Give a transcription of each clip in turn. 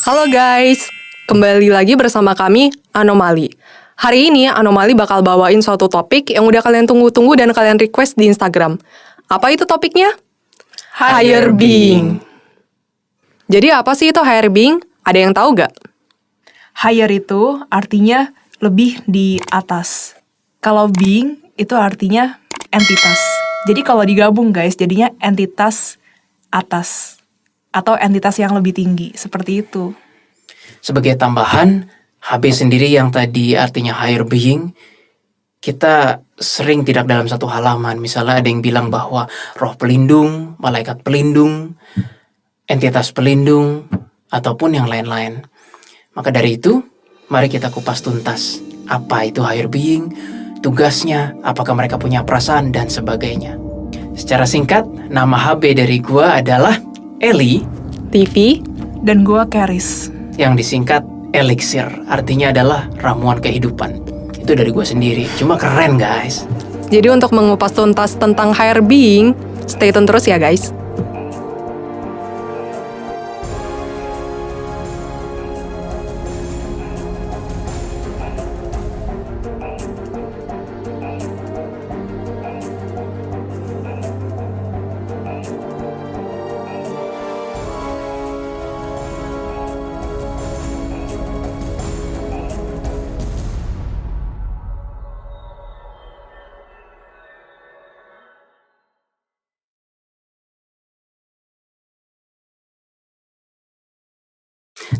Halo guys, kembali lagi bersama kami Anomali. Hari ini Anomali bakal bawain suatu topik yang udah kalian tunggu-tunggu dan kalian request di Instagram. Apa itu topiknya? Higher Being. Jadi apa sih itu Higher Being? Ada yang tahu gak? Higher itu artinya lebih di atas. Kalau being itu artinya entitas. Jadi kalau digabung guys, jadinya entitas atas. Atau entitas yang lebih tinggi, seperti itu. Sebagai tambahan, HB sendiri yang tadi artinya higher being, kita sering tidak dalam satu halaman. Misalnya ada yang bilang bahwa roh pelindung, malaikat pelindung, entitas pelindung, ataupun yang lain-lain. Maka dari itu, mari kita kupas tuntas. Apa itu higher being, tugasnya, apakah mereka punya perasaan, dan sebagainya. Secara singkat, nama HB dari gua adalah Eli, TV. Dan gua Karis. yang disingkat Elixir, artinya adalah ramuan kehidupan. Itu dari gue sendiri, cuma keren guys. Jadi untuk mengupas tuntas tentang Higher Being, stay tune terus ya guys.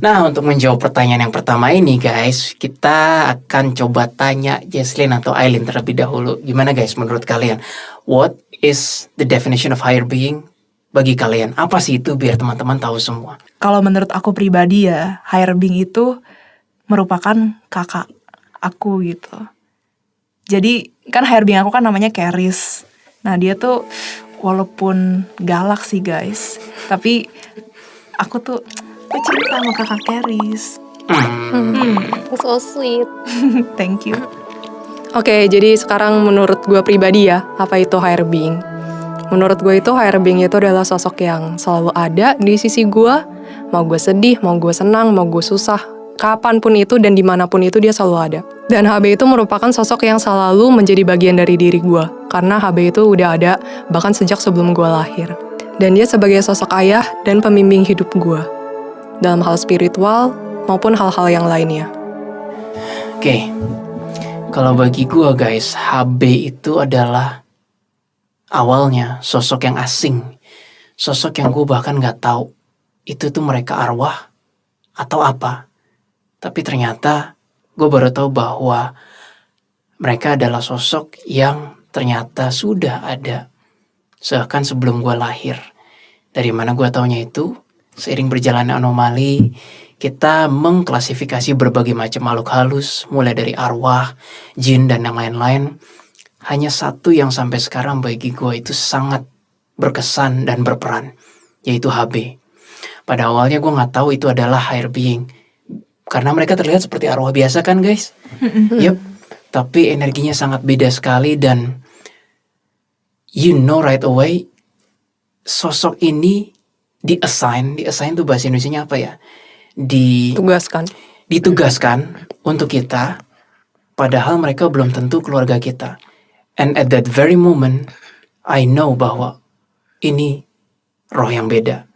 Nah, untuk menjawab pertanyaan yang pertama ini guys, kita akan coba tanya Jesslyn atau Aileen terlebih dahulu. Gimana guys menurut kalian? What is the definition of higher being bagi kalian? Apa sih itu biar teman-teman tahu semua? Kalau menurut aku pribadi ya, higher being itu merupakan kakak aku gitu. Jadi kan higher being aku kan namanya Karis. Nah dia tuh walaupun galak sih guys, tapi aku tuh cinta sama kakak Karis. So sweet. Thank you. Oke, jadi sekarang menurut gue pribadi ya, apa itu Higher Being? Menurut gue itu Higher Being itu adalah sosok yang selalu ada di sisi gue. Mau gue sedih, mau gue senang, mau gue susah, kapanpun itu dan dimanapun itu dia selalu ada. Dan HB itu merupakan sosok yang selalu menjadi bagian dari diri gue. Karena HB itu udah ada bahkan sejak sebelum gue lahir. Dan dia sebagai sosok ayah dan pembimbing hidup gue. Dalam hal spiritual maupun hal-hal yang lainnya. Oke, kalau bagi gua guys, HB itu adalah awalnya sosok yang asing. Sosok yang gua bahkan gak tahu itu tuh mereka arwah atau apa. Tapi ternyata gua baru tahu bahwa mereka adalah sosok yang ternyata sudah ada bahkan sebelum gua lahir. Dari mana gua taunya itu? Seiring berjalannya anomali, kita mengklasifikasi berbagai macam makhluk halus, mulai dari arwah, jin, dan yang lain-lain. Hanya satu yang sampai sekarang bagi gue itu sangat berkesan dan berperan, yaitu HB. Pada awalnya gue gak tahu itu adalah higher being, karena mereka terlihat seperti arwah biasa kan guys? Yup, tapi energinya sangat beda sekali dan you know right away, sosok ini di-assign tuh bahasa Indonesianya apa ya? Ditugaskan untuk kita, padahal mereka belum tentu keluarga kita. And at that very moment, I know bahwa ini roh yang beda.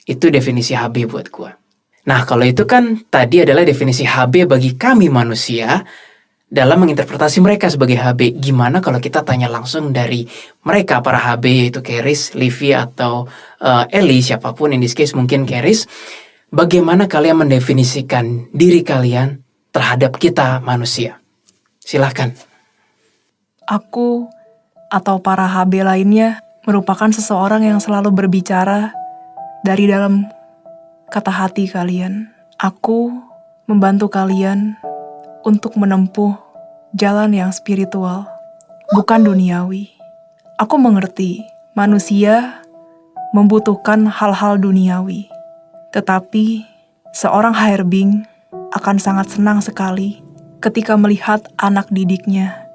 Itu definisi HB buat gua. Nah, kalau itu kan tadi adalah definisi HB bagi kami manusia dalam menginterpretasi mereka sebagai HB. Gimana kalau kita tanya langsung dari mereka, para HB, yaitu Karis, Livi, atau Eli, siapapun, in this case mungkin Karis. Bagaimana kalian mendefinisikan diri kalian terhadap kita manusia? Silahkan. Aku atau para HB lainnya merupakan seseorang yang selalu berbicara dari dalam kata hati kalian. Aku membantu kalian untuk menempuh jalan yang spiritual, bukan duniawi. Aku mengerti manusia membutuhkan hal-hal duniawi, tetapi seorang higher being akan sangat senang sekali ketika melihat anak didiknya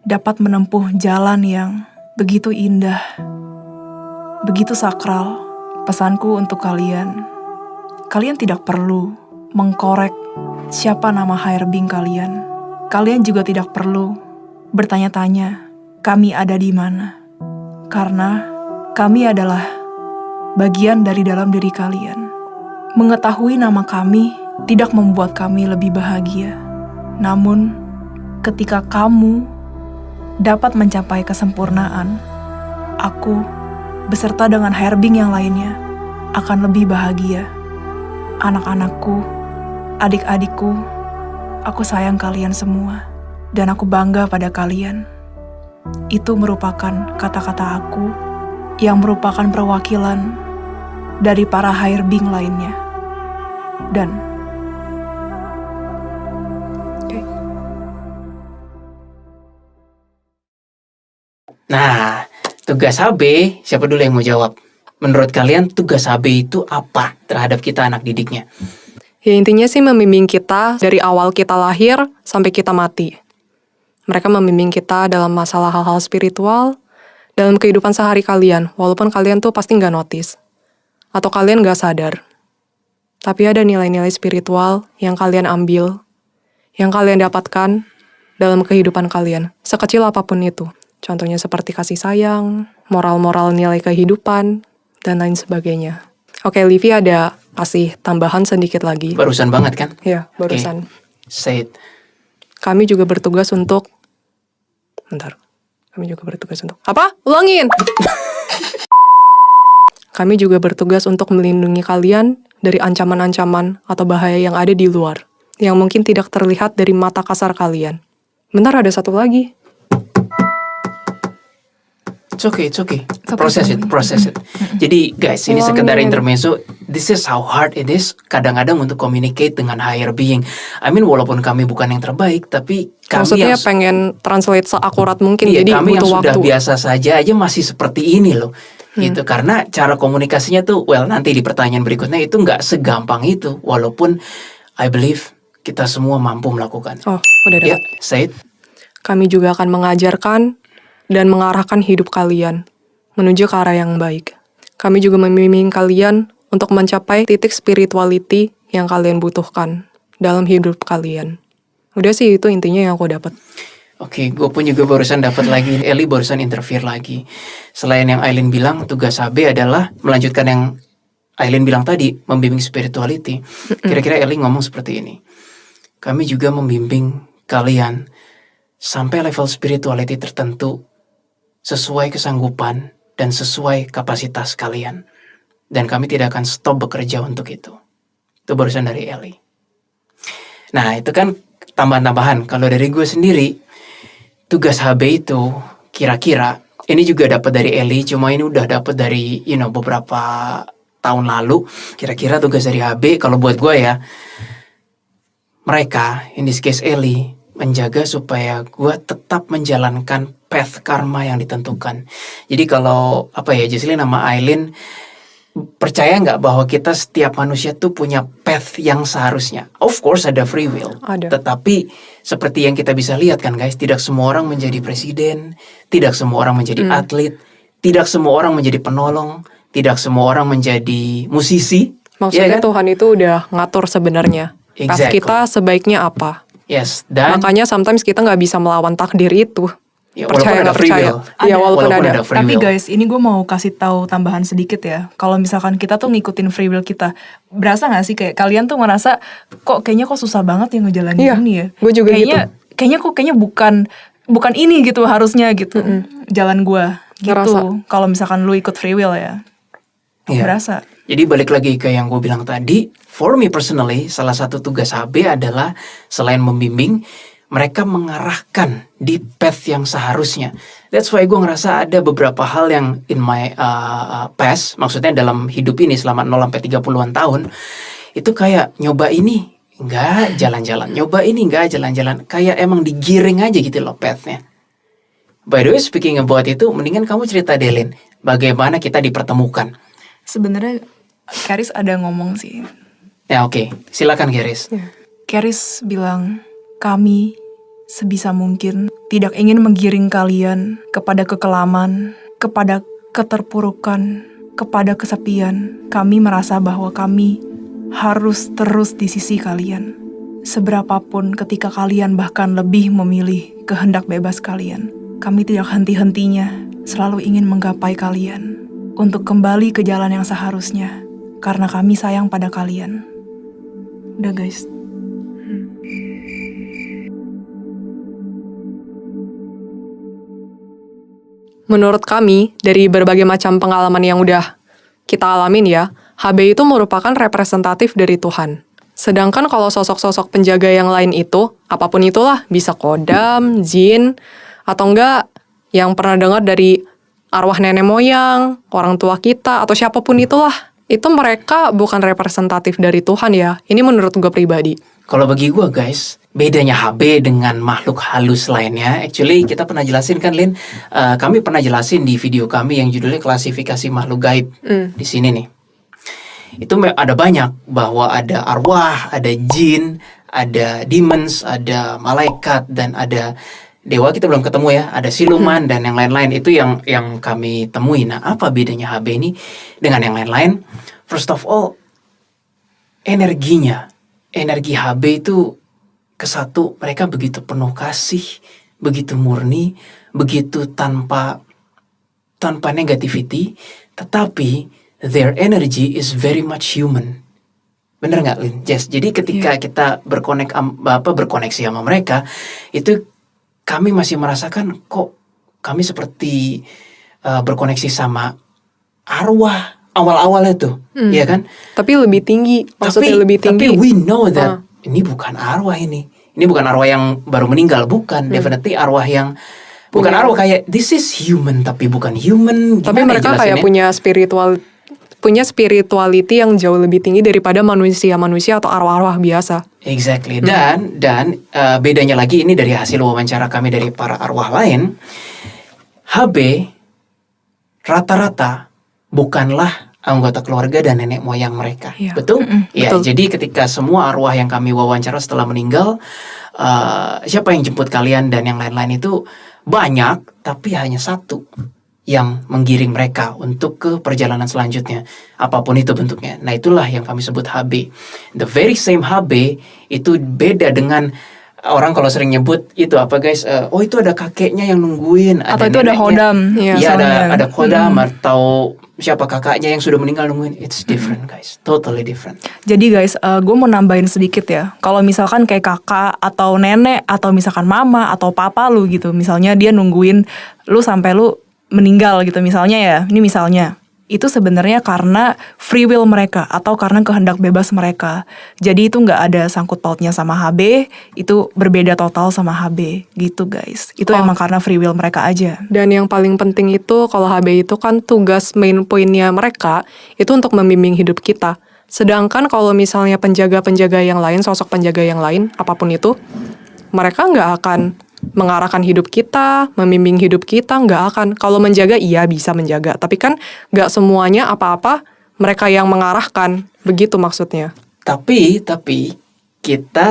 dapat menempuh jalan yang begitu indah, begitu sakral. Pesanku untuk kalian, kalian tidak perlu mengkorek siapa nama HRBing kalian. Kalian juga tidak perlu bertanya-tanya kami ada di mana. Karena kami adalah bagian dari dalam diri kalian. Mengetahui nama kami tidak membuat kami lebih bahagia. Namun, ketika kamu dapat mencapai kesempurnaan, aku beserta dengan HRBing yang lainnya akan lebih bahagia. Anak-anakku, adik-adikku, aku sayang kalian semua dan aku bangga pada kalian. Itu merupakan kata-kata aku yang merupakan perwakilan dari para HRBing lainnya. Dan Nah, tugas HB, siapa dulu yang mau jawab? Menurut kalian tugas HB itu apa terhadap kita anak didiknya? Ya intinya sih membimbing kita dari awal kita lahir sampai kita mati. Mereka membimbing kita dalam masalah hal-hal spiritual, dalam kehidupan sehari kalian, walaupun kalian tuh pasti nggak notice. Atau kalian nggak sadar. Tapi ada nilai-nilai spiritual yang kalian ambil, yang kalian dapatkan dalam kehidupan kalian, sekecil apapun itu. Contohnya seperti kasih sayang, moral-moral nilai kehidupan, dan lain sebagainya. Oke, Livi ada kasih tambahan sedikit lagi. Barusan banget kan? Ya, barusan. Say it. Kami juga bertugas untuk... Kami juga bertugas untuk... Apa? Ulangin! Kami juga bertugas untuk melindungi kalian dari ancaman-ancaman atau bahaya yang ada di luar, yang mungkin tidak terlihat dari mata kasar kalian. Bentar, ada satu lagi. It's okay. Process it. Jadi guys, ini sekedar intermezzo. This is how hard it is kadang-kadang untuk communicate dengan higher being. I mean, walaupun kami bukan yang terbaik, tapi kami Maksudnya yang pengen translate seakurat mungkin, iya, jadi kami yang butuh sudah waktu. biasa saja aja masih seperti ini loh. Gitu, karena cara komunikasinya tuh, well, nanti di pertanyaan berikutnya itu nggak segampang itu. Walaupun I believe kita semua mampu melakukan. Oh, udah Ya, dapat. say it. Kami juga akan mengajarkan dan mengarahkan hidup kalian menuju ke arah yang baik. Kami juga membimbing kalian untuk mencapai titik spirituality yang kalian butuhkan dalam hidup kalian. Udah sih, itu intinya yang aku dapat. Oke, gue pun juga barusan dapat lagi. Eli barusan interfere lagi. Selain yang Aileen bilang, tugas HB adalah melanjutkan yang Aileen bilang tadi, membimbing spirituality. Kira-kira Eli ngomong seperti ini. Kami juga membimbing kalian sampai level spirituality tertentu sesuai kesanggupan dan sesuai kapasitas kalian. Dan kami tidak akan stop bekerja untuk itu. Itu barusan dari Eli. Nah, itu kan tambahan-tambahan. Kalau dari gue sendiri, tugas HB itu kira-kira, ini juga dapat dari Eli, cuma ini udah dapat dari beberapa tahun lalu. Kira-kira tugas dari HB, kalau buat gue ya, mereka, in this case Eli, menjaga supaya gue tetap menjalankan path karma yang ditentukan. Jadi kalau Jesslyn nama Aileen percaya nggak bahwa kita setiap manusia tuh punya path yang seharusnya? Of course ada free will. Ada. Tetapi seperti yang kita bisa lihat kan guys, tidak semua orang menjadi presiden, tidak semua orang menjadi atlet, tidak semua orang menjadi penolong, tidak semua orang menjadi musisi. Maksudnya ya kan? Tuhan itu udah ngatur sebenarnya. Pas Exactly. kita sebaiknya apa. Yes, dan Makanya sometimes kita nggak bisa melawan takdir itu. ya, Percaya walaupun ada nggak free percaya. will. Iya, walaupun ada. free Tapi will. guys, ini gue mau kasih tahu tambahan sedikit ya. Kalau misalkan kita tuh ngikutin free will kita, berasa nggak sih kayak kalian tuh ngerasa kayaknya susah banget yang ngejalanin Iya, ini ya. gue juga Kayaknya bukan ini gitu harusnya gitu. Jalan gue Ngerasa. gitu. Kalau misalkan lu ikut free will ya. Iya. Berasa. Jadi balik lagi ke yang gue bilang tadi, for me personally, salah satu tugas HB adalah selain membimbing, mereka mengarahkan di path yang seharusnya. That's why gue ngerasa ada beberapa hal yang in my past, maksudnya dalam hidup ini selama 0-30an tahun, itu kayak nyoba ini, enggak jalan-jalan, nyoba ini enggak jalan-jalan, kayak emang digiring aja gitu loh pathnya. By the way, speaking about itu, mendingan kamu cerita Delin, bagaimana kita dipertemukan. Sebenarnya Karis ada ngomong sih. Ya oke, silakan Geris. Karis bilang, kami sebisa mungkin tidak ingin menggiring kalian kepada kekelaman, kepada keterpurukan, kepada kesepian. Kami merasa bahwa kami harus terus di sisi kalian. Seberapapun ketika kalian bahkan lebih memilih kehendak bebas kalian, kami tidak henti-hentinya selalu ingin menggapai kalian untuk kembali ke jalan yang seharusnya, karena kami sayang pada kalian. Udah guys. Menurut kami, dari berbagai macam pengalaman yang udah kita alamin ya, HB itu merupakan representatif dari Tuhan. Sedangkan kalau sosok-sosok penjaga yang lain itu, apapun itulah, bisa kodam, jin, atau enggak yang pernah dengar dari arwah nenek moyang, orang tua kita, atau siapapun itulah, itu mereka bukan representatif dari Tuhan ya. Ini menurut gue pribadi. Kalau bagi gue guys, bedanya HB dengan makhluk halus lainnya, actually kita pernah jelasin kan Lin, kami pernah jelasin di video kami yang judulnya klasifikasi makhluk gaib di sini nih. Itu ada banyak, bahwa ada arwah, ada jin, ada demons, ada malaikat, dan ada dewa kita belum ketemu ya, ada siluman dan yang lain-lain. Itu yang kami temui. Nah, apa bedanya HB ini dengan yang lain-lain? First of all, energinya. Energi HB itu kesatu, mereka begitu penuh kasih, begitu murni, begitu tanpa negativity, tetapi their energy is very much human. Bener nggak, Lin? Jess, jadi ketika kita berkoneksi sama mereka, itu kami masih merasakan kok kami seperti berkoneksi sama arwah awal-awalnya tuh, iya kan? Tapi lebih tinggi, maksudnya lebih tinggi. Tapi we know that ini bukan arwah ini. Ini bukan arwah yang baru meninggal, bukan. Definitely arwah yang bukan arwah kayak this is human tapi bukan human. Tapi mereka kayak punya spirituality yang jauh lebih tinggi daripada manusia-manusia atau arwah-arwah biasa. Exactly. Dan bedanya lagi ini dari hasil wawancara kami dari para arwah lain, HB rata-rata bukanlah anggota keluarga dan nenek moyang mereka. Iya. Betul? Ya, betul. jadi ketika semua arwah yang kami wawancara setelah meninggal, siapa yang jemput kalian dan yang lain-lain itu banyak, tapi hanya satu yang menggiring mereka untuk ke perjalanan selanjutnya, apapun itu bentuknya. Nah, itulah yang kami sebut HB. The very same HB itu beda dengan orang kalau sering nyebut itu apa guys? Oh, itu ada kakeknya yang nungguin, Atau itu ada neneknya. hodam. Iya, Iya, misalnya. ada kodam atau siapa kakaknya yang sudah meninggal nungguin. It's different guys, totally different. Jadi guys, gue mau nambahin sedikit ya. Kalau misalkan kayak kakak atau nenek atau misalkan mama atau papa lu gitu, misalnya dia nungguin lu sampai lu meninggal gitu misalnya ya. Ini misalnya. Itu sebenarnya karena free will mereka atau karena kehendak bebas mereka. Jadi itu nggak ada sangkut pautnya sama HB, itu berbeda total sama HB gitu guys. Itu emang karena free will mereka aja. Dan yang paling penting itu kalau HB itu kan tugas main pointnya mereka itu untuk membimbing hidup kita. Sedangkan kalau misalnya penjaga-penjaga yang lain, sosok penjaga yang lain, apapun itu, mereka nggak akan mengarahkan hidup kita, membimbing hidup kita, nggak akan. Kalau menjaga, iya bisa menjaga. Tapi kan nggak semuanya apa-apa mereka yang mengarahkan. Begitu maksudnya. Tapi kita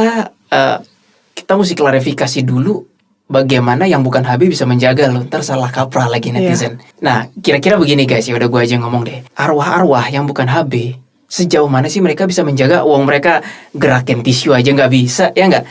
mesti klarifikasi dulu bagaimana yang bukan HB bisa menjaga lo. Ntar salah kaprah lagi netizen. Nah, kira-kira begini guys, ya udah gue aja ngomong deh. Arwah-arwah yang bukan HB, sejauh mana sih mereka bisa menjaga? Uang mereka gerakin tisu aja nggak bisa, ya nggak?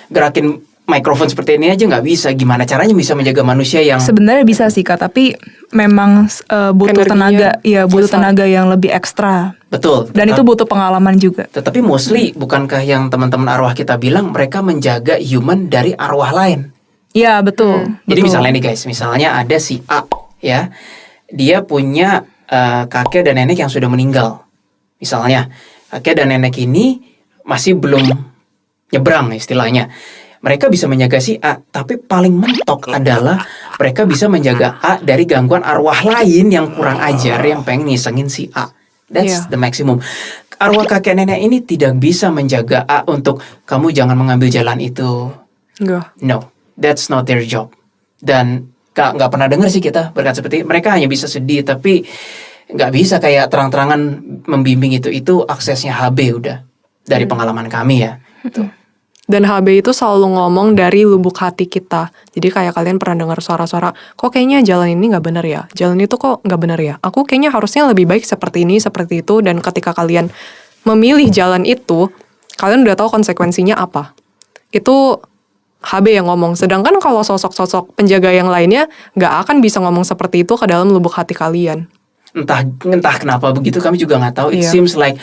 Gerakin mikrofon seperti ini aja nggak bisa. Gimana caranya bisa menjaga manusia yang Sebenarnya bisa sih Kak, tapi memang butuh Energinya tenaga, iya butuh besar. tenaga yang lebih ekstra. betul? Dan itu butuh pengalaman juga. Tetapi mostly bukankah yang teman-teman arwah kita bilang mereka menjaga human dari arwah lain? Iya betul. Jadi betul. misalnya nih guys, misalnya ada si A ya, dia punya kakek dan nenek yang sudah meninggal. Misalnya kakek dan nenek ini masih belum nyebrang istilahnya. Mereka bisa menjaga si A, tapi paling mentok adalah mereka bisa menjaga A dari gangguan arwah lain yang kurang ajar yang pengen ngisengin si A. That's the maximum. Arwah kakek nenek ini tidak bisa menjaga A untuk kamu jangan mengambil jalan itu. Enggak. No, that's not their job. Dan nggak pernah dengar sih kita berkat seperti mereka hanya bisa sedih, tapi nggak bisa kayak terang-terangan membimbing itu aksesnya HB udah dari pengalaman kami ya. Dan HB itu selalu ngomong dari lubuk hati kita. Jadi kayak kalian pernah dengar suara-suara, kok kayaknya jalan ini nggak benar ya? Jalan itu kok nggak benar ya? Aku kayaknya harusnya lebih baik seperti ini, seperti itu. Dan ketika kalian memilih jalan itu, kalian udah tahu konsekuensinya apa. Itu HB yang ngomong. Sedangkan kalau sosok-sosok penjaga yang lainnya nggak akan bisa ngomong seperti itu ke dalam lubuk hati kalian. Entah kenapa begitu, kami juga nggak tahu. It Iya. seems like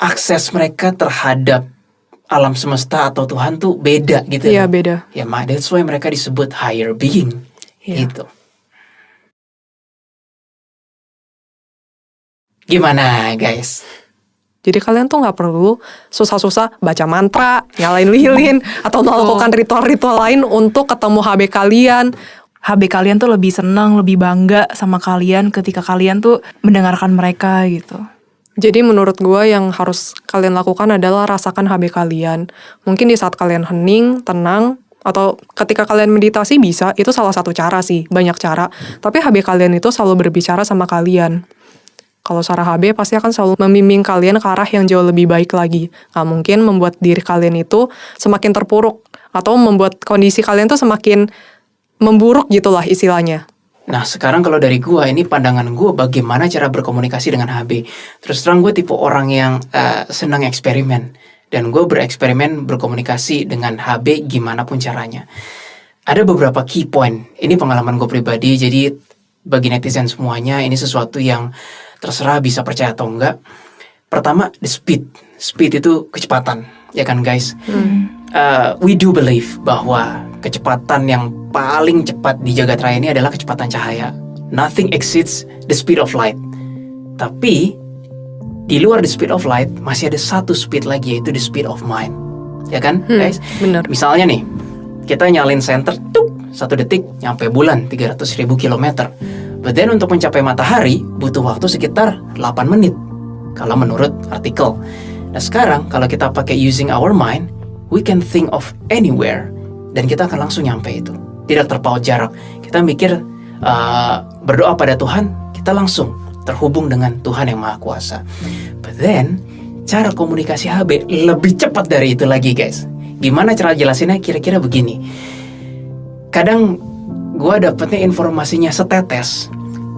akses mereka terhadap alam semesta atau Tuhan tuh beda gitu. Iya, beda. Ya, that's why mereka disebut higher being. Iya. Gitu. Gimana guys? Jadi kalian tuh nggak perlu susah-susah baca mantra, nyalain lilin, atau melakukan ritual-ritual lain untuk ketemu HB kalian. HB kalian tuh lebih senang, lebih bangga sama kalian ketika kalian tuh mendengarkan mereka gitu. Jadi menurut gue yang harus kalian lakukan adalah rasakan HB kalian. Mungkin di saat kalian hening, tenang, atau ketika kalian meditasi bisa, itu salah satu cara sih, banyak cara. Tapi HB kalian itu selalu berbicara sama kalian. Kalau secara HB pasti akan selalu membimbing kalian ke arah yang jauh lebih baik lagi. Nggak mungkin membuat diri kalian itu semakin terpuruk, atau membuat kondisi kalian tuh semakin memburuk gitulah istilahnya. Nah sekarang kalau dari gua, ini pandangan gua bagaimana cara berkomunikasi dengan HB. Terus terang gue tipe orang yang senang eksperimen. Dan gue bereksperimen berkomunikasi dengan HB gimana pun caranya. Ada beberapa key point. Ini pengalaman gue pribadi, jadi bagi netizen semuanya ini sesuatu yang terserah bisa percaya atau enggak. Pertama, the speed. Speed itu kecepatan, ya kan guys? We do believe bahwa kecepatan yang paling cepat di jagat raya ini adalah kecepatan cahaya. Nothing exceeds the speed of light. Tapi di luar the speed of light masih ada satu speed lagi, yaitu the speed of mind. Ya kan guys? Bener. Misalnya nih, kita nyalin senter, tuk, 1 detik nyampe bulan 300.000 kilometer. But then untuk mencapai matahari butuh waktu sekitar 8 menit kalau menurut artikel. Nah sekarang kalau kita pakai using our mind, we can think of anywhere dan kita akan langsung nyampe itu. Tidak terpaut jarak. Kita mikir berdoa pada Tuhan, kita langsung terhubung dengan Tuhan yang Maha Kuasa. But then cara komunikasi HB lebih cepat dari itu lagi guys. Gimana cara jelasinnya? Kira-kira begini. Kadang gue dapetnya informasinya setetes,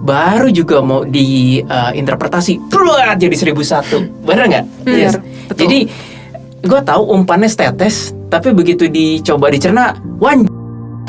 baru juga mau diinterpretasi jadi 1001. Bener nggak? Bener, betul. Jadi gue tahu umpannya setetes, tapi begitu dicoba dicerna,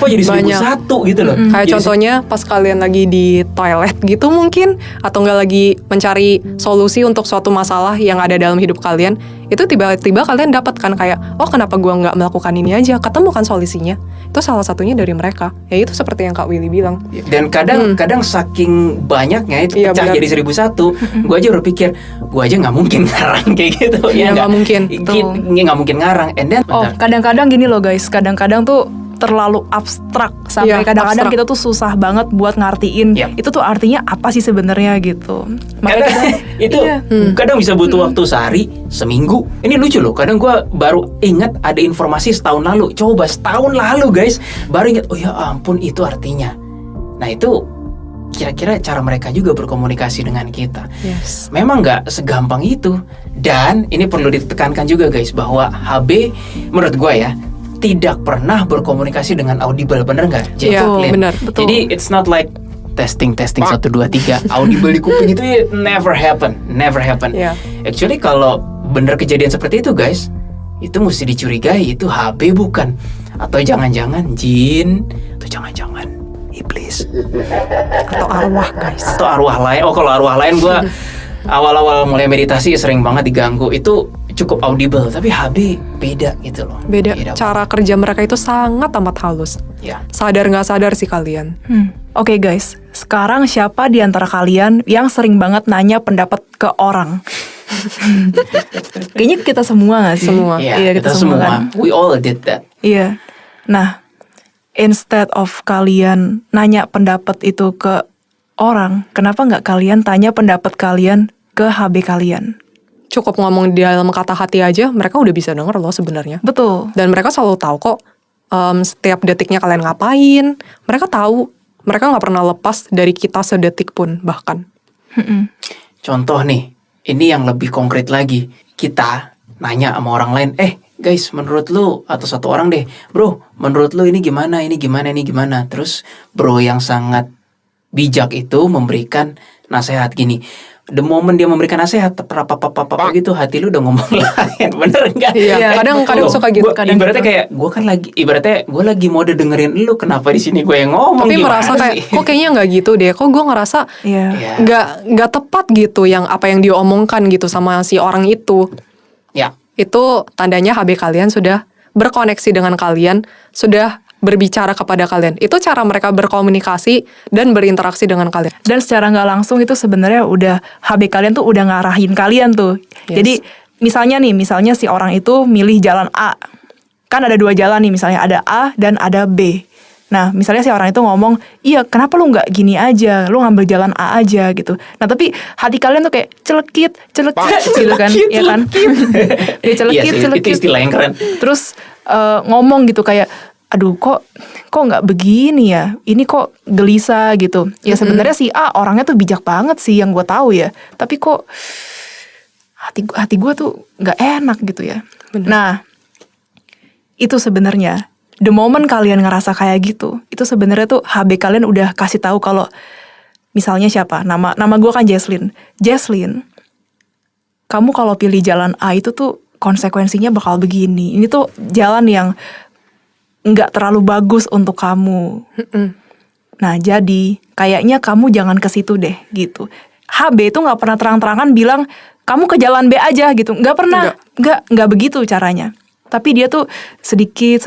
kok jadi 1001 gitu loh. Kayak Jadi contohnya pas kalian lagi di toilet gitu mungkin, atau nggak lagi mencari solusi untuk suatu masalah yang ada dalam hidup kalian, itu tiba-tiba kalian dapat kan kayak, oh kenapa gua nggak melakukan ini aja, ketemu kan solusinya. Itu salah satunya dari mereka. Ya itu seperti yang Kak Willy bilang. Dan kadang saking banyaknya itu Iya, pecah benar. jadi 1001. Gue aja berpikir, gue aja nggak mungkin ngarang kayak gitu. Iya, nggak mungkin. Nggak mungkin ngarang. And then, Oh, kadang-kadang gini loh guys, kadang-kadang tuh terlalu abstrak sampai Iya, kadang-kadang abstrak. kita tuh susah banget buat ngartiin Yap. itu tuh artinya apa sih sebenarnya gitu. Makanya kadang itu iya. kadang bisa butuh waktu sehari, seminggu. Ini lucu loh. Kadang gue baru ingat ada informasi setahun lalu. Coba setahun lalu guys, baru ingat. Oh ya ampun, itu artinya. Nah itu kira-kira cara mereka juga berkomunikasi dengan kita. Yes. Memang nggak segampang itu. Dan ini perlu ditekankan juga guys, bahwa HB menurut gue ya tidak pernah berkomunikasi dengan audible, bener nggak? Iya, Jacqueline? benar. Betul. Jadi it's not like testing 1 2 3 audible di kuping itu never happen. Iya. Actually kalau bener kejadian seperti itu guys, itu mesti dicurigai itu HB bukan, atau jangan-jangan jin, atau jangan-jangan iblis, Atau arwah guys. atau arwah lain. Oh kalau arwah lain gue awal-awal mulai meditasi sering banget diganggu. Itu cukup audible, tapi HB beda gitu loh. Beda. Cara kerja mereka itu sangat amat halus. Ya. Sadar nggak sadar sih kalian. Oke guys, sekarang siapa di antara kalian yang sering banget nanya pendapat ke orang? Kayaknya kita semua gak sih? Semua. Iya, Iya, kita semua. kan? We all did that. Iya. Nah, instead of kalian nanya pendapat itu ke orang, kenapa nggak kalian tanya pendapat kalian ke HB kalian? Cukup ngomong di dalam kata hati aja, mereka udah bisa denger loh sebenarnya. Betul. Dan mereka selalu tahu kok setiap detiknya kalian ngapain. Mereka tahu. Mereka nggak pernah lepas dari kita sedetik pun bahkan. Contoh nih, ini yang lebih konkret lagi. Kita nanya sama orang lain, guys, menurut lu, atau satu orang deh, bro, menurut lu ini gimana, ini gimana, ini gimana. Terus bro yang sangat bijak itu memberikan nasihat gini, the moment dia memberikan nasihat apa gitu, hati lu udah ngomong lain. Bener enggak? Iya, kadang suka gitu, kadang ibaratnya gitu. kayak gue lagi mode dengerin lu, kenapa di sini gue yang ngomong? Tapi gimana merasa kayak sih? kok kayaknya nggak gitu deh, kok gue ngerasa Iya. Ya. nggak tepat gitu yang apa yang dia omongkan gitu sama si orang itu. Ya. Itu tandanya HB kalian sudah berkoneksi dengan kalian, sudah berbicara kepada kalian. Itu cara mereka berkomunikasi dan berinteraksi dengan kalian. Dan secara nggak langsung itu sebenarnya udah HB kalian tuh udah ngarahin kalian tuh. Yes. Jadi misalnya si orang itu milih jalan A. Kan ada 2 jalan nih, misalnya ada A dan ada B. Nah, misalnya si orang itu ngomong, iya kenapa lu nggak gini aja, lu ngambil jalan A aja gitu. Nah, tapi hati kalian tuh kayak celekit gitu kan, ya kan? Ya, celekit. Itu istilah yang keren. Terus ngomong gitu kayak, aduh kok nggak begini ya, ini kok gelisah gitu. Ya sebenarnya si A orangnya tuh bijak banget sih yang gue tahu ya, tapi kok hati gue tuh nggak enak gitu ya. Nah, itu sebenarnya the moment kalian ngerasa kayak gitu, itu sebenarnya tuh HB kalian udah kasih tahu kalau misalnya siapa, nama gue kan Jesslyn, kamu kalau pilih jalan A itu tuh konsekuensinya bakal begini. Ini tuh jalan yang nggak terlalu bagus untuk kamu. Nah, jadi kayaknya kamu jangan ke situ deh gitu. HB itu nggak pernah terang-terangan bilang kamu ke jalan B aja gitu. Nggak pernah. Nggak begitu caranya. Tapi dia tuh sedikit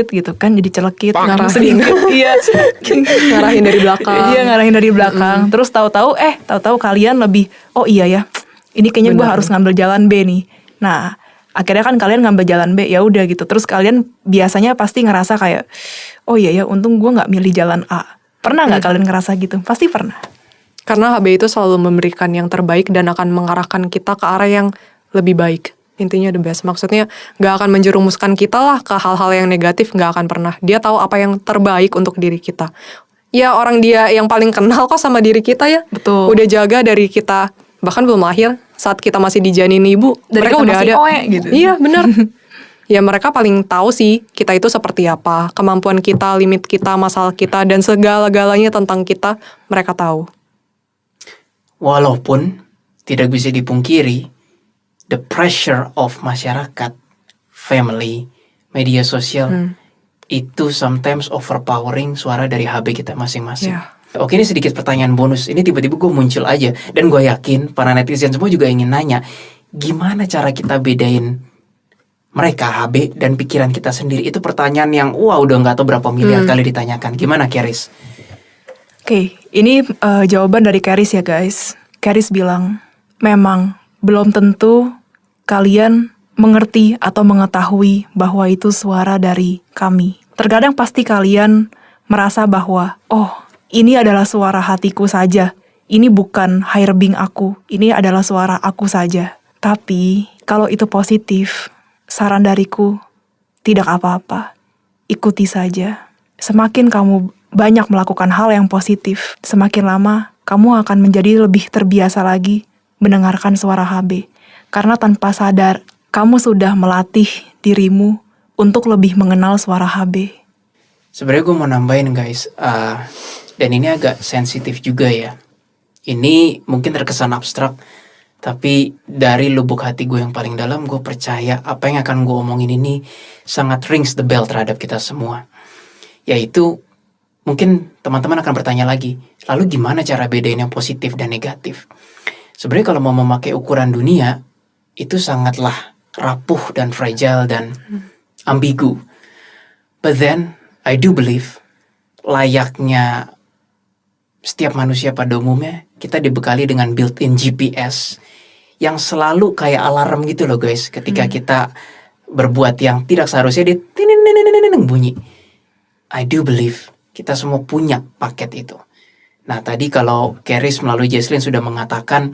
gitu kan, jadi celekit, Ngarahin. Iya. Ngarahin dari belakang. Iya, ngarahin dari belakang. Terus tahu-tahu kalian lebih, oh iya ya, ini kayaknya gue harus ngambil jalan B nih. Nah, akhirnya kan kalian ngambil jalan B, ya udah gitu. Terus kalian biasanya pasti ngerasa kayak, oh iya ya, untung gue nggak milih jalan A. Pernah nggak kalian ngerasa gitu? Pasti pernah. Karena HB itu selalu memberikan yang terbaik dan akan mengarahkan kita ke arah yang lebih baik. Intinya the best. Maksudnya nggak akan menjerumuskan kita lah ke hal-hal yang negatif, nggak akan pernah. Dia tahu apa yang terbaik untuk diri kita. Ya orang dia yang paling kenal kok sama diri kita ya. Betul. Udah jaga dari kita, bahkan belum lahir, saat kita masih dijanin ibu, Dari mereka kita udah masih ada. oe gitu. Iya benar. Ya mereka paling tahu sih kita itu seperti apa, kemampuan kita, limit kita, masalah kita, dan segala-galanya tentang kita, mereka tahu. Walaupun tidak bisa dipungkiri, the pressure of masyarakat, family, media sosial, itu sometimes overpowering suara dari HB kita masing-masing. Yeah. Oke, ini sedikit pertanyaan bonus. Ini tiba-tiba gue muncul aja. Dan gue yakin para netizen semua juga ingin nanya, gimana cara kita bedain mereka HB dan pikiran kita sendiri? Itu pertanyaan yang udah gak tahu berapa miliar kali ditanyakan. Gimana Keris? Oke, ini jawaban dari Keris ya guys. Keris bilang, memang belum tentu kalian mengerti atau mengetahui bahwa itu suara dari kami. Terkadang pasti kalian merasa bahwa, oh ini adalah suara hatiku saja. Ini bukan hirebing aku, ini adalah suara aku saja. Tapi kalau itu positif, saran dariku tidak apa-apa. Ikuti saja. Semakin kamu banyak melakukan hal yang positif, semakin lama kamu akan menjadi lebih terbiasa lagi mendengarkan suara HB. Karena tanpa sadar, kamu sudah melatih dirimu untuk lebih mengenal suara HB. Sebenarnya gue mau nambahin guys, dan ini agak sensitif juga ya. Ini mungkin terkesan abstrak, tapi dari lubuk hati gue yang paling dalam, gue percaya apa yang akan gue omongin ini sangat rings the bell terhadap kita semua. Yaitu, mungkin teman-teman akan bertanya lagi, lalu gimana cara bedain yang positif dan negatif? Sebenarnya kalau mau memakai ukuran dunia, itu sangatlah rapuh dan fragile dan ambigu. But then, I do believe, layaknya setiap manusia pada umumnya, kita dibekali dengan built-in GPS yang selalu kayak alarm gitu loh guys. Ketika kita berbuat yang tidak seharusnya, dia bunyi. I do believe kita semua punya paket itu. Nah tadi kalau Keris melalui Jesslyn sudah mengatakan,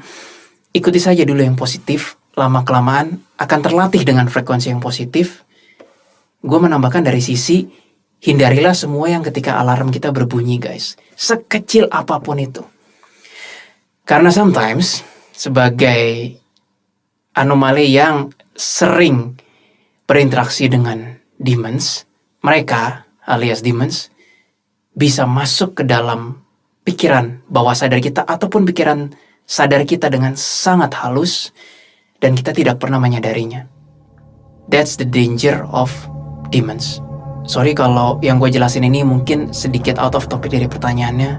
ikuti saja dulu yang positif, lama-kelamaan akan terlatih dengan frekuensi yang positif. Gue menambahkan dari sisi, hindarilah semua yang ketika alarm kita berbunyi guys. Sekecil apapun itu. Karena sometimes, sebagai anomali yang sering berinteraksi dengan demons, mereka alias demons bisa masuk ke dalam pikiran bawah sadar kita ataupun pikiran sadar kita dengan sangat halus dan kita tidak pernah menyadarinya. That's the danger of demons. Sorry kalau yang gue jelasin ini mungkin sedikit out of topic dari pertanyaannya,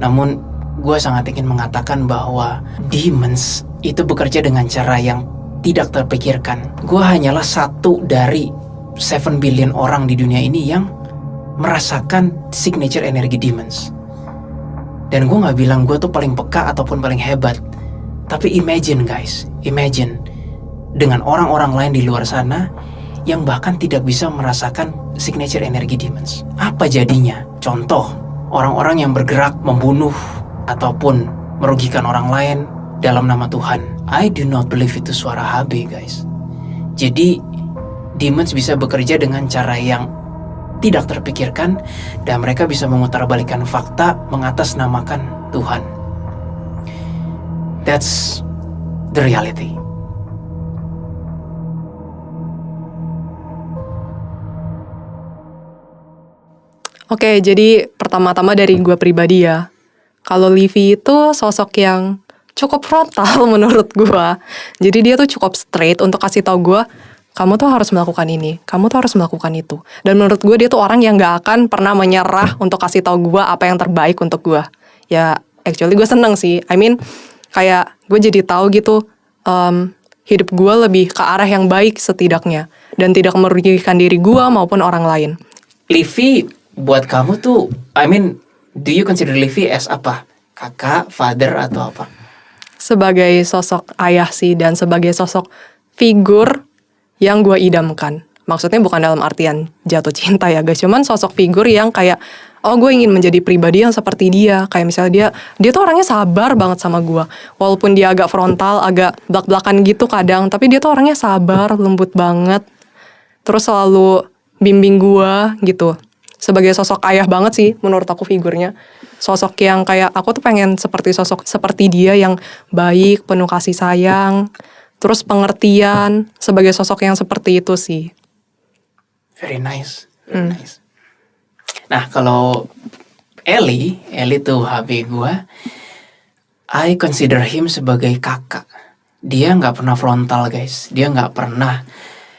namun gue sangat ingin mengatakan bahwa demons itu bekerja dengan cara yang tidak terpikirkan. Gue hanyalah satu dari 7 billion orang di dunia ini yang merasakan signature energi demons. Dan gue gak bilang gue tuh paling peka ataupun paling hebat. Tapi imagine guys, imagine dengan orang-orang lain di luar sana yang bahkan tidak bisa merasakan signature energi demons. Apa jadinya? Contoh, orang-orang yang bergerak membunuh ataupun merugikan orang lain dalam nama Tuhan. I do not believe itu suara HB guys. Jadi demons bisa bekerja dengan cara yang tidak terpikirkan dan mereka bisa memutarbalikkan fakta mengatasnamakan Tuhan. That's the reality. Oke, jadi pertama-tama dari gue pribadi ya. Kalau Livi itu sosok yang cukup frontal menurut gue. Jadi dia tuh cukup straight untuk kasih tahu gue, kamu tuh harus melakukan ini, kamu tuh harus melakukan itu. Dan menurut gue dia tuh orang yang gak akan pernah menyerah untuk kasih tahu gue apa yang terbaik untuk gue. Ya, actually gue seneng sih. I mean, kayak gue jadi tahu gitu, hidup gue lebih ke arah yang baik setidaknya. Dan tidak merugikan diri gue maupun orang lain. Livi, buat kamu tuh, I mean, do you consider Livi as apa? Kakak, father, atau apa? Sebagai sosok ayah sih, dan sebagai sosok figur yang gue idamkan. Maksudnya bukan dalam artian jatuh cinta ya guys, cuman sosok figur yang kayak, oh gue ingin menjadi pribadi yang seperti dia. Kayak misalnya dia tuh orangnya sabar banget sama gue. Walaupun dia agak frontal, agak belak-belakan gitu kadang, tapi dia tuh orangnya sabar, lembut banget. Terus selalu bimbing gue gitu. Sebagai sosok ayah banget sih menurut aku figurnya. Sosok yang kayak aku tuh pengen sosok seperti dia yang baik, penuh kasih sayang, terus pengertian, sebagai sosok yang seperti itu sih. Very nice, very nice. Nah kalau Eli tuh HB gue, I consider him sebagai kakak. Dia nggak pernah frontal guys, dia nggak pernah.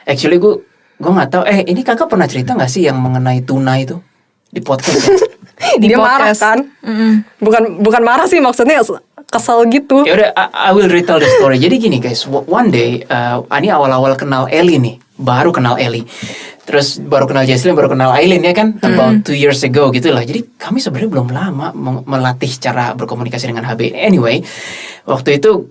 Actually gue nggak tahu. Ini kakak pernah cerita nggak sih yang mengenai tuna itu di podcast? Dia marah kan? Bukan marah sih, maksudnya kesel gitu. Ya udah, I will retell the story. Jadi gini guys, one day, ini awal-awal kenal Eli nih, baru kenal Eli. Terus baru kenal Jesslyn, baru kenal Aileen ya kan, about 2 years ago gitu lah. Jadi kami sebenarnya belum lama melatih cara berkomunikasi dengan HB. Anyway, waktu itu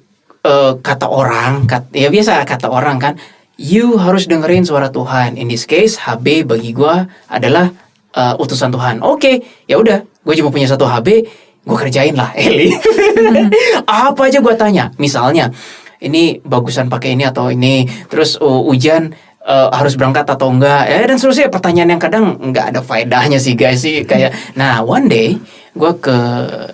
kata orang kan, you harus dengerin suara Tuhan. In this case, HB bagi gue adalah utusan Tuhan. Oke, ya udah, gue cuma punya satu HB, gue kerjain lah Eli. Apa aja gue tanya, misalnya ini bagusan pakai ini atau ini, terus hujan harus berangkat atau enggak, dan seterusnya. Pertanyaan yang kadang nggak ada faedahnya sih guys sih, kayak. Nah one day gue ke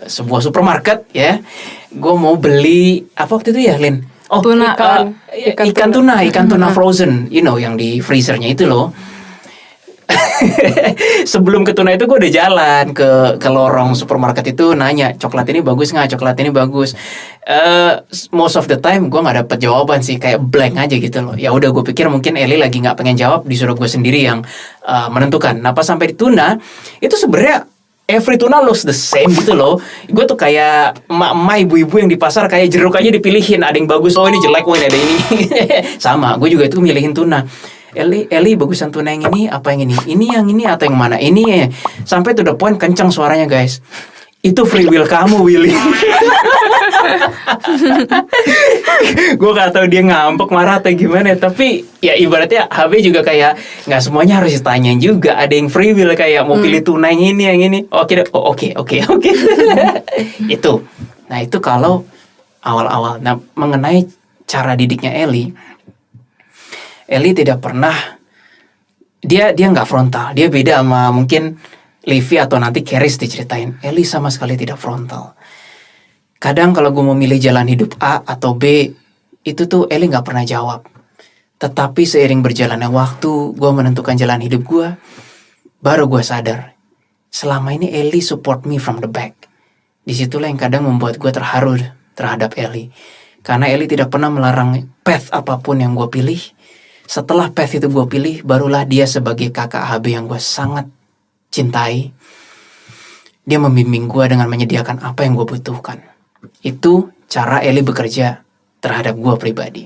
sebuah supermarket ya, gue mau beli apa waktu itu ya Lin? Oh, Tuna, ikan tuna frozen, you know, yang di freezernya itu loh. Sebelum ke tuna itu gue udah jalan ke lorong supermarket itu nanya, coklat ini bagus nggak? Coklat ini bagus. Most of the time gue nggak dapet jawaban sih, kayak blank aja gitu loh. Ya udah, gue pikir mungkin Eli lagi nggak pengen jawab, disuruh gue sendiri yang menentukan. Nah pas sampai di tuna itu sebenarnya every tuna looks the same gitu loh. Gue tuh kayak emak-emak, ibu-ibu yang di pasar, kayak jeruk aja dipilihin. Ada yang bagus, oh ini jelek, oh ini ada ini. Sama, gue juga itu milihin tuna. Eli bagusan tuna yang ini, apa yang ini yang ini atau yang mana ini ya. Sampai to the point kencang suaranya guys. Itu free will kamu, Willy. Gue gak tahu dia ngambek, marah atau gimana. Tapi ya ibaratnya HB juga kayak gak semuanya harus ditanyain juga. Ada yang free will kayak mau pilih tuna yang ini. Oke. Itu. Nah itu kalau awal-awal. Nah mengenai cara didiknya Eli tidak pernah, dia nggak frontal. Dia beda sama mungkin Livi atau nanti Keris diceritain. Eli sama sekali tidak frontal. Kadang kalau gue mau milih jalan hidup A atau B, itu tuh Eli nggak pernah jawab. Tetapi seiring berjalannya waktu, gue menentukan jalan hidup gue, baru gue sadar, selama ini Eli support me from the back. Disitulah yang kadang membuat gue terharu terhadap Ellie. Karena Ellie tidak pernah melarang path apapun yang gue pilih. Setelah path itu gue pilih, barulah dia sebagai kakak HB yang gue sangat cintai. Dia membimbing gue dengan menyediakan apa yang gue butuhkan. Itu cara Ellie bekerja terhadap gue pribadi.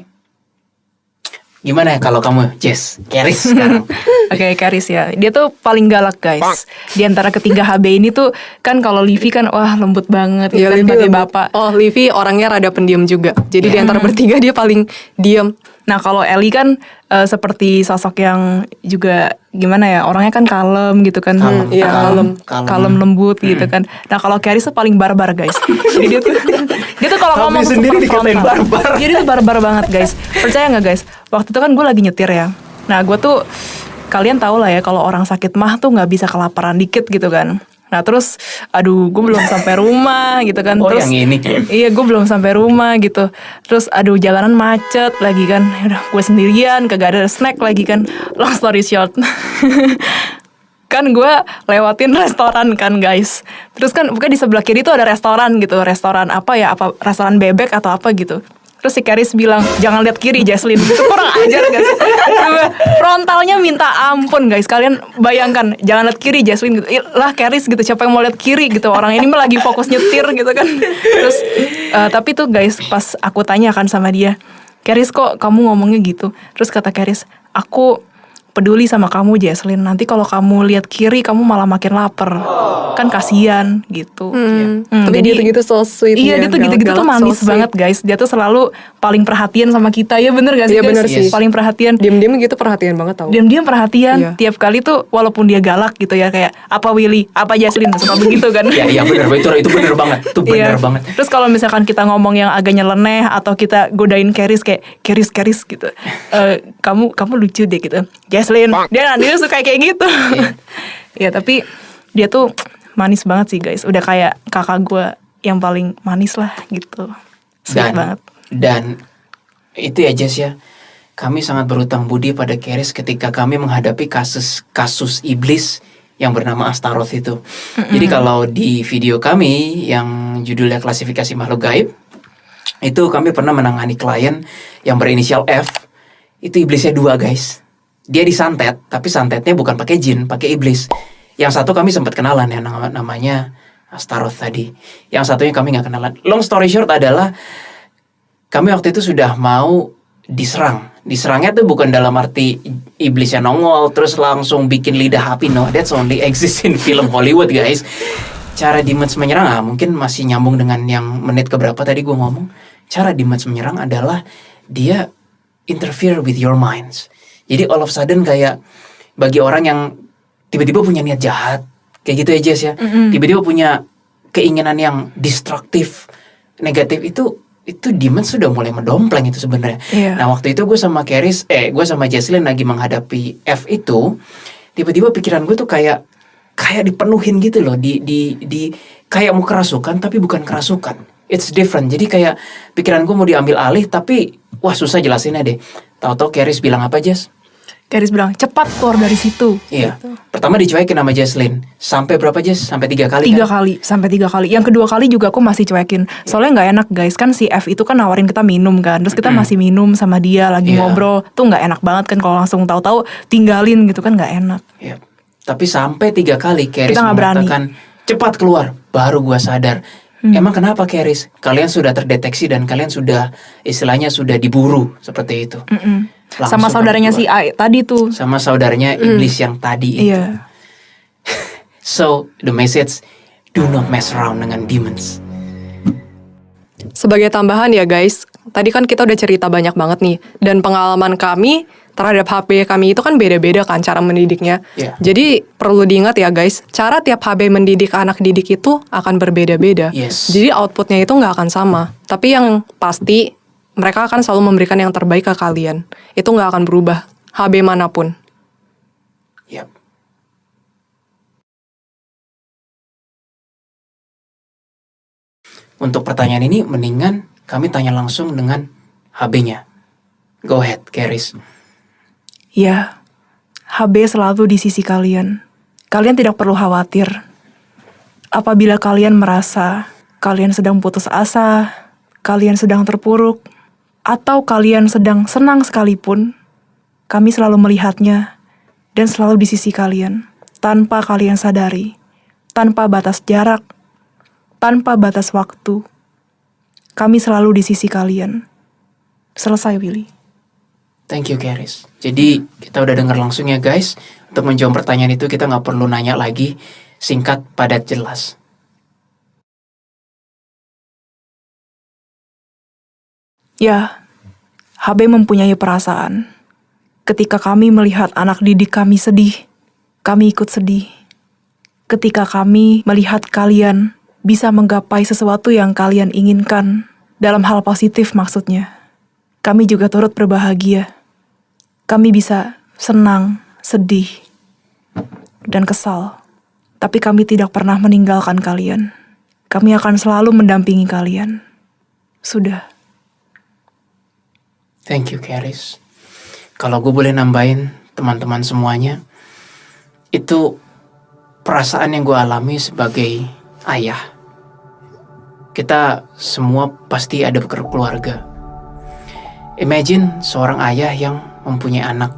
Gimana ya kalau kamu, Jess? Keris sekarang. Oke, Karis ya. Dia tuh paling galak guys. Di antara ketiga HB ini tuh kan kalau Livi kan wah lembut banget Iya, kan Livi sebagai lembut. bapak. Oh, Livi orangnya rada pendiam juga. Jadi di antara bertiga dia paling diam. Nah kalau Ellie kan seperti sosok yang juga gimana ya, orangnya kan kalem gitu kan. Kalem, iya, Kalem lembut gitu kan. Nah kalau Karis tuh paling barbar guys. Jadi dia tuh kalau Kamu ngomong sendiri super dikatain frontal. barbar. Jadi tuh barbar banget guys. Percaya nggak guys? Waktu itu kan gue lagi nyetir ya. Nah gue tuh, kalian tau lah ya kalau orang sakit mah tuh nggak bisa kelaparan dikit gitu kan. Nah terus, aduh gue belum sampai rumah gitu kan. Oh, Terus, yang ini. Iya gue belum sampai rumah gitu. Terus aduh jalanan macet lagi kan. Udah gue sendirian, kagak ada snack lagi kan. Long story short. Kan gue lewatin restoran kan guys. Terus kan bukan di sebelah kiri tuh ada restoran gitu. Restoran apa ya, apa restoran bebek atau apa gitu. Terus si Karis bilang, jangan lihat kiri Jesslyn. Itu kurang ajar guys. Frontalnya minta ampun guys. Kalian bayangkan, jangan lihat kiri Jesslyn gitu. Lah Karis gitu, siapa yang mau lihat kiri gitu. Orang ini mah lagi fokus nyetir gitu kan. Terus tapi tuh guys, pas aku tanya kan sama dia, Karis kok kamu ngomongnya gitu. Terus kata Karis, aku peduli sama kamu Jesslyn. Nanti kalau kamu lihat kiri kamu malah makin lapar. Kan kasihan gitu. Tapi Jadi gitu-gitu so sweet. iya dia tuh gitu-gitu tuh galak-galak, manis so sweet. banget guys. Dia tuh selalu paling perhatian sama kita. Ya bener gak sih Iya, guys? bener sih. Paling perhatian. Diam-diam gitu perhatian banget tau. Diam-diam perhatian. Iya. Tiap kali tuh walaupun dia galak gitu ya. Kayak apa Willy, apa Jesslyn. Suka begitu kan. Iya benar, itu benar banget. Itu benar Iya. banget. Terus kalau misalkan kita ngomong yang agak nyeleneh atau kita godain Karis kayak Karis gitu, kamu lucu deh gitu, Jesslyn. Dia suka kayak gitu. Ya tapi dia tuh manis banget sih guys. Udah kayak kakak gue yang paling manis lah gitu. Sweet banget. Dan itu ya Jess ya. Kami sangat berutang budi pada Keris ketika kami menghadapi kasus iblis yang bernama Astaroth itu. Jadi kalau di video kami yang judulnya klasifikasi makhluk gaib, itu kami pernah menangani klien yang berinisial F. Itu iblisnya 2 guys. Dia disantet, tapi santetnya bukan pakai jin, pakai iblis. Yang satu kami sempat kenalan ya, namanya Astaroth tadi. Yang satunya kami nggak kenalan. Long story short adalah kami waktu itu sudah mau diserang. Diserangnya tuh bukan dalam arti iblisnya nongol terus langsung bikin lidah api. No, that's only exists in film Hollywood guys. Cara demons menyerang mungkin masih nyambung dengan yang menit keberapa tadi gue ngomong. Cara demons menyerang adalah dia interfere with your minds. Jadi all of a sudden kayak bagi orang yang tiba-tiba punya niat jahat, kayak gitu ya Jess ya. Tiba-tiba punya keinginan yang destruktif, negatif, itu demon sudah mulai mendompleng itu sebenarnya. Iya. Nah waktu itu gue sama gue sama Jesslyn lagi menghadapi F itu, tiba-tiba pikiran gue tuh kayak dipenuhin gitu loh, di kayak mau kerasukan tapi bukan kerasukan. It's different. Jadi kayak pikiran gue mau diambil alih tapi wah susah jelasinnya deh. Tahu-tahu Keris bilang apa Jess? Karis bilang cepat keluar dari situ. Iya. Pertama dicuekin sama Jesslyn. Sampai berapa Jess? Sampai 3 kali 3 kan? kali, sampai 3 kali. Yang kedua kali juga aku masih cuekin. Soalnya nggak enak guys, kan si F itu kan nawarin kita minum kan. Terus kita masih minum sama dia lagi Iya. ngobrol. Tuh nggak enak banget kan kalau langsung tahu-tahu tinggalin gitu kan nggak enak. Iya. Tapi sampai 3 kali Keris Kita nggak berani. mengatakan cepat keluar. Baru gua sadar. Emang kenapa Keris? Kalian sudah terdeteksi dan kalian sudah istilahnya sudah diburu seperti itu. Langsung Sama saudaranya keluar. si A tadi tuh. Sama saudaranya iblis yang tadi itu. Iya. So the message, do not mess around dengan demons. Sebagai tambahan ya guys, tadi kan kita udah cerita banyak banget nih. Dan pengalaman kami terhadap HB kami itu kan beda-beda kan cara mendidiknya. Iya. Jadi perlu diingat ya guys, cara tiap HB mendidik anak didik itu akan berbeda-beda. Yes. Jadi outputnya itu nggak akan sama. Tapi yang pasti mereka akan selalu memberikan yang terbaik ke kalian. Itu nggak akan berubah, HB manapun. Yap. Untuk pertanyaan ini mendingan kami tanya langsung dengan HB-nya. Go ahead, Keris. Ya, HB selalu di sisi kalian. Kalian tidak perlu khawatir. Apabila kalian merasa kalian sedang putus asa, kalian sedang terpuruk, atau kalian sedang senang sekalipun, kami selalu melihatnya dan selalu di sisi kalian, tanpa kalian sadari, tanpa batas jarak, tanpa batas waktu. Kami selalu di sisi kalian. Selesai, Willy. Thank you, Keris. Jadi kita udah denger langsung ya guys. Untuk menjawab pertanyaan itu kita nggak perlu nanya lagi. Singkat, padat, jelas. Ya, HB mempunyai perasaan. Ketika kami melihat anak didik kami sedih, kami ikut sedih. Ketika kami melihat kalian bisa menggapai sesuatu yang kalian inginkan, dalam hal positif maksudnya, kami juga turut berbahagia. Kami bisa senang, sedih, dan kesal. Tapi kami tidak pernah meninggalkan kalian. Kami akan selalu mendampingi kalian. Sudah. Thank you, Keris. Kalau gue boleh nambahin teman-teman semuanya, itu perasaan yang gue alami sebagai ayah. Kita semua pasti ada keluarga. Imagine seorang ayah yang mempunyai anak.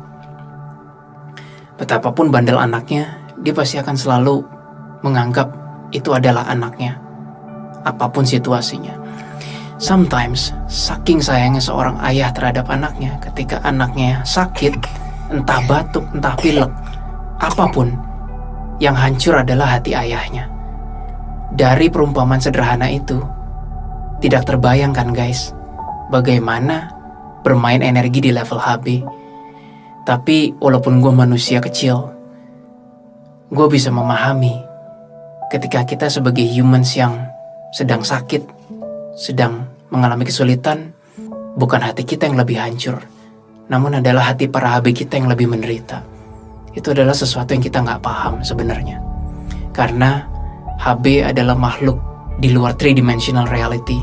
Betapapun bandel anaknya, dia pasti akan selalu menganggap itu adalah anaknya. Apapun situasinya. Sometimes, saking sayangnya seorang ayah terhadap anaknya, ketika anaknya sakit, entah batuk, entah pilek, apapun, yang hancur adalah hati ayahnya. Dari perumpamaan sederhana itu, tidak terbayangkan guys, bagaimana bermain energi di level HB. Tapi walaupun gue manusia kecil, gue bisa memahami ketika kita sebagai humans yang sedang sakit, sedang mengalami kesulitan, bukan hati kita yang lebih hancur, namun adalah hati para HB kita yang lebih menderita. Itu adalah sesuatu yang kita nggak paham sebenarnya. Karena HB adalah makhluk di luar three-dimensional reality.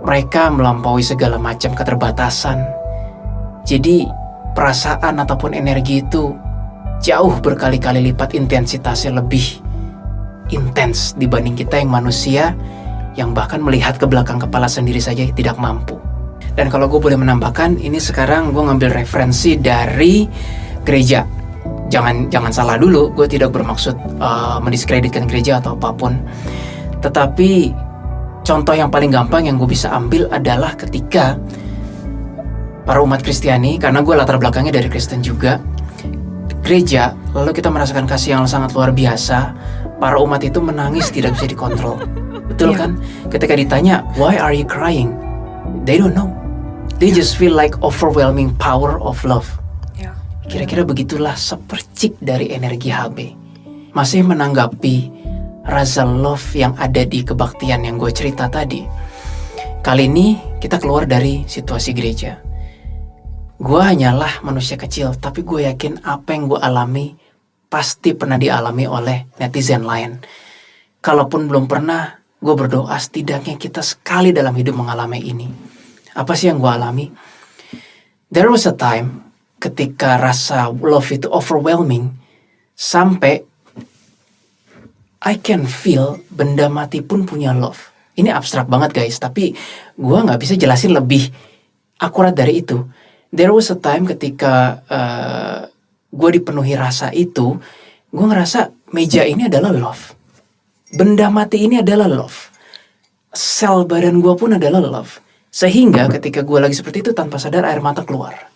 Mereka melampaui segala macam keterbatasan. Jadi perasaan ataupun energi itu jauh berkali-kali lipat intensitasnya lebih intens dibanding kita yang manusia yang bahkan melihat ke belakang kepala sendiri saja tidak mampu. Dan kalau gue boleh menambahkan, ini sekarang gue ngambil referensi dari gereja. Jangan salah dulu, gue tidak bermaksud mendiskreditkan gereja atau apapun. Tetapi contoh yang paling gampang yang gue bisa ambil adalah ketika para umat Kristiani, karena gue latar belakangnya dari Kristen juga, gereja, lalu kita merasakan kasih yang sangat luar biasa, para umat itu menangis tidak bisa dikontrol. Betul kan? Ketika ditanya, why are you crying? They don't know. They just feel like overwhelming power of love. Kira-kira begitulah sepercik dari energi HB. Masih menanggapi rasa love yang ada di kebaktian yang gue cerita tadi. Kali ini kita keluar dari situasi gereja. Gue hanyalah manusia kecil, tapi gue yakin apa yang gue alami pasti pernah dialami oleh netizen lain. Kalaupun belum pernah, gue berdoa setidaknya kita sekali dalam hidup mengalami ini. Apa sih yang gue alami? There was a time ketika rasa love itu overwhelming, sampai I can feel benda mati pun punya love. Ini abstrak banget guys, tapi gue gak bisa jelasin lebih akurat dari itu. There was a time ketika gue dipenuhi rasa itu, gue ngerasa meja ini adalah love. Benda mati ini adalah love. Sel badan gue pun adalah love. Sehingga ketika gue lagi seperti itu, tanpa sadar air mata keluar.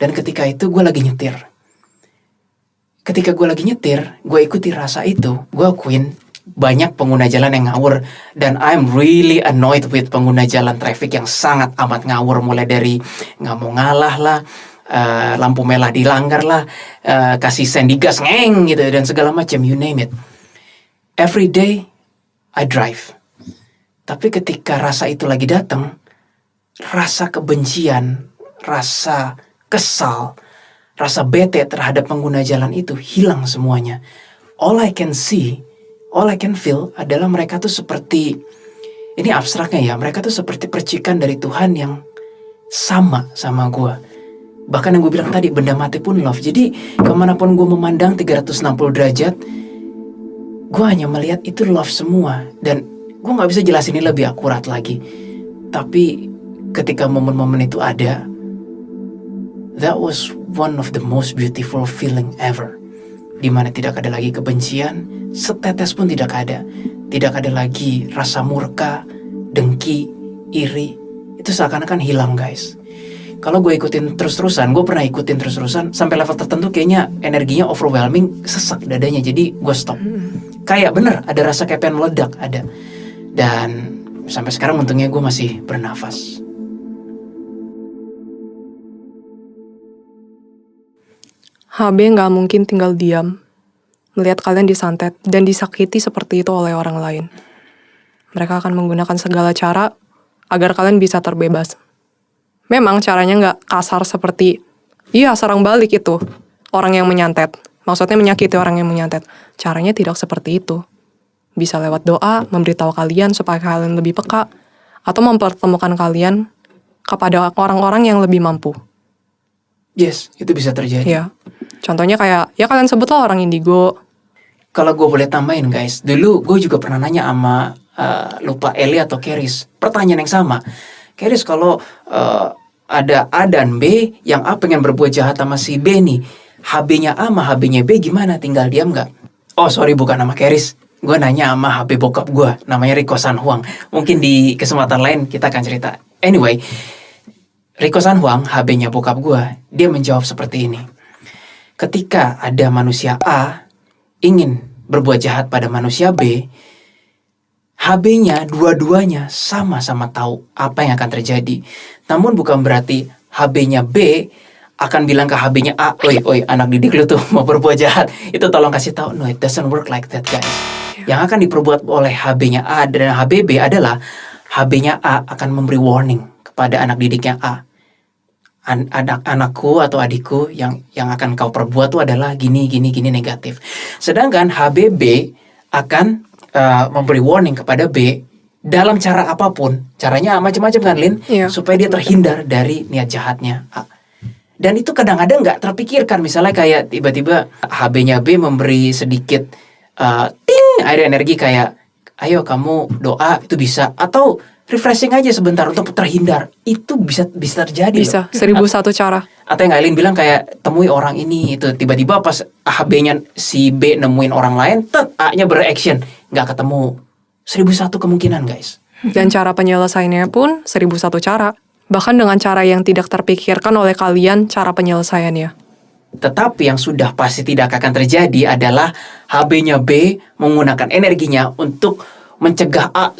Dan ketika itu gue lagi nyetir. Ketika gue lagi nyetir, gue ikuti rasa itu. Gue akuin banyak pengguna jalan yang ngawur. Dan I'm really annoyed with pengguna jalan traffic yang sangat amat ngawur. Mulai dari gak mau ngalah lah, lampu merah dilanggar lah, kasih sen digas ngeng gitu, dan segala macam, you name it. Every day I drive. Tapi ketika rasa itu lagi datang, rasa kebencian, rasa kesal, rasa bete terhadap pengguna jalan itu hilang semuanya. All I can see, all I can feel adalah mereka tuh seperti, ini abstraknya ya, mereka tuh seperti percikan dari Tuhan yang sama gue. Bahkan yang gue bilang tadi, benda mati pun love. Jadi kemanapun gue memandang 360 derajat, gue hanya melihat itu love semua. Dan gue gak bisa jelasin ini lebih akurat lagi. Tapi ketika momen-momen itu ada, that was one of the most beautiful feeling ever. Dimana tidak ada lagi kebencian, setetes pun tidak ada. Tidak ada lagi rasa murka, dengki, iri. Itu seakan-akan hilang guys. Kalau gue ikutin terus-terusan, gue pernah ikutin terus-terusan sampai level tertentu kayaknya energinya overwhelming, sesak dadanya, jadi gue stop. Kayak bener ada rasa kayak pengen meledak ada. Dan sampai sekarang untungnya gue masih bernafas. HB nggak mungkin tinggal diam melihat kalian disantet dan disakiti seperti itu oleh orang lain. Mereka akan menggunakan segala cara agar kalian bisa terbebas. Memang caranya nggak kasar seperti, iya serang balik itu, orang yang menyantet. Maksudnya menyakiti orang yang menyantet. Caranya tidak seperti itu. Bisa lewat doa, memberitahu kalian supaya kalian lebih peka, atau mempertemukan kalian kepada orang-orang yang lebih mampu. Yes, itu bisa terjadi. Ya, contohnya kayak, ya kalian sebutlah orang indigo. Kalau gue boleh tambahin guys, dulu gue juga pernah nanya sama lupa Eli atau Keris, pertanyaan yang sama. Keris, kalau ada A dan B, yang A pengen berbuat jahat sama si B nih, HB-nya A sama HB-nya B gimana? Tinggal diam nggak? Oh sorry, bukan nama Keris. Gue nanya sama HB bokap gue, namanya Rico San Huang. Mungkin di kesempatan lain kita akan cerita. Anyway, Rico San Huang, HB-nya bokap gue, dia menjawab seperti ini. Ketika ada manusia A ingin berbuat jahat pada manusia B, HB-nya dua-duanya sama-sama tahu apa yang akan terjadi. Namun bukan berarti HB-nya B akan bilang ke HB-nya A, oi anak didik lu tuh mau berbuat jahat. Itu tolong kasih tahu. No, it doesn't work like that guys. Yang akan diperbuat oleh HB-nya A dan HBB adalah HB-nya A akan memberi warning kepada anak didiknya A. Anakku atau adikku yang akan kau perbuat itu adalah gini negatif. Sedangkan HBB akan memberi warning kepada B dalam cara apapun. Caranya macam-macam kan Lin? Iya. Supaya dia terhindar dari niat jahatnya A. Dan itu kadang-kadang nggak terpikirkan. Misalnya kayak tiba-tiba HB-nya B memberi sedikit ting, ada energi kayak ayo kamu doa itu bisa. Atau refreshing aja sebentar untuk terhindar. Itu bisa terjadi Bisa, loh. 1001 cara. Atau yang Aileen bilang kayak temui orang ini itu tiba-tiba pas HB-nya si B nemuin orang lain, A-nya bereaction, nggak ketemu. 1001 kemungkinan guys. Dan cara penyelesaiannya pun 1001 cara. Bahkan dengan cara yang tidak terpikirkan oleh kalian cara penyelesaiannya. Tetapi yang sudah pasti tidak akan terjadi adalah HB-nya B menggunakan energinya untuk mencegah A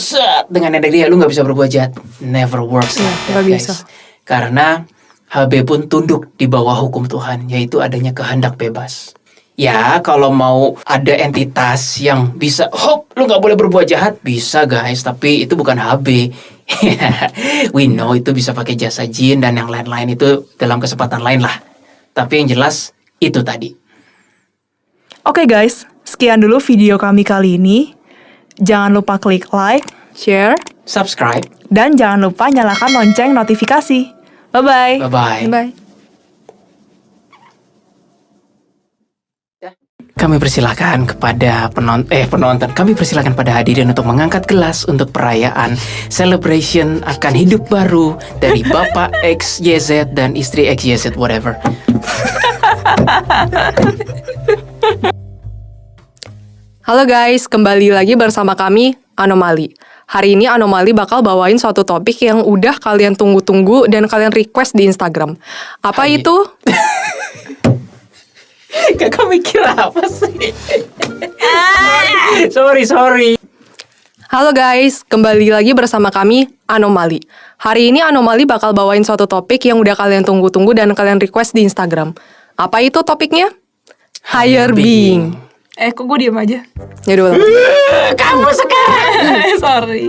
dengan energinya. Lu nggak bisa berbuat jahat. Never works like that nggak guys. bisa. Karena HB pun tunduk di bawah hukum Tuhan, yaitu adanya kehendak bebas. Ya, kalau mau ada entitas yang bisa, lu nggak boleh berbuat jahat, bisa guys, tapi itu bukan HB. We know itu bisa pakai jasa jin dan yang lain-lain itu dalam kesempatan lain lah. Tapi yang jelas, itu tadi. Oke guys, sekian dulu video kami kali ini. Jangan lupa klik like, Share. Subscribe. dan jangan lupa nyalakan lonceng notifikasi. Bye-bye. Bye-bye. Bye. Kami persilakan kepada penonton. Kami persilakan pada hadirin untuk mengangkat gelas untuk perayaan celebration akan hidup baru dari Bapak XYZ dan istri XYZ whatever. Halo guys, kembali lagi bersama kami, Anomali. Hari ini Anomali bakal bawain suatu topik yang udah kalian tunggu-tunggu dan kalian request di Instagram. Apa Hai. itu? Kakak mikir apa sih? Sorry. Halo guys, kembali lagi bersama kami, Anomali. Hari ini Anomali bakal bawain suatu topik yang udah kalian tunggu-tunggu dan kalian request di Instagram. Apa itu topiknya? Higher being. Kok gue diem aja? Ya dulu. Kamu sekarang. Sorry.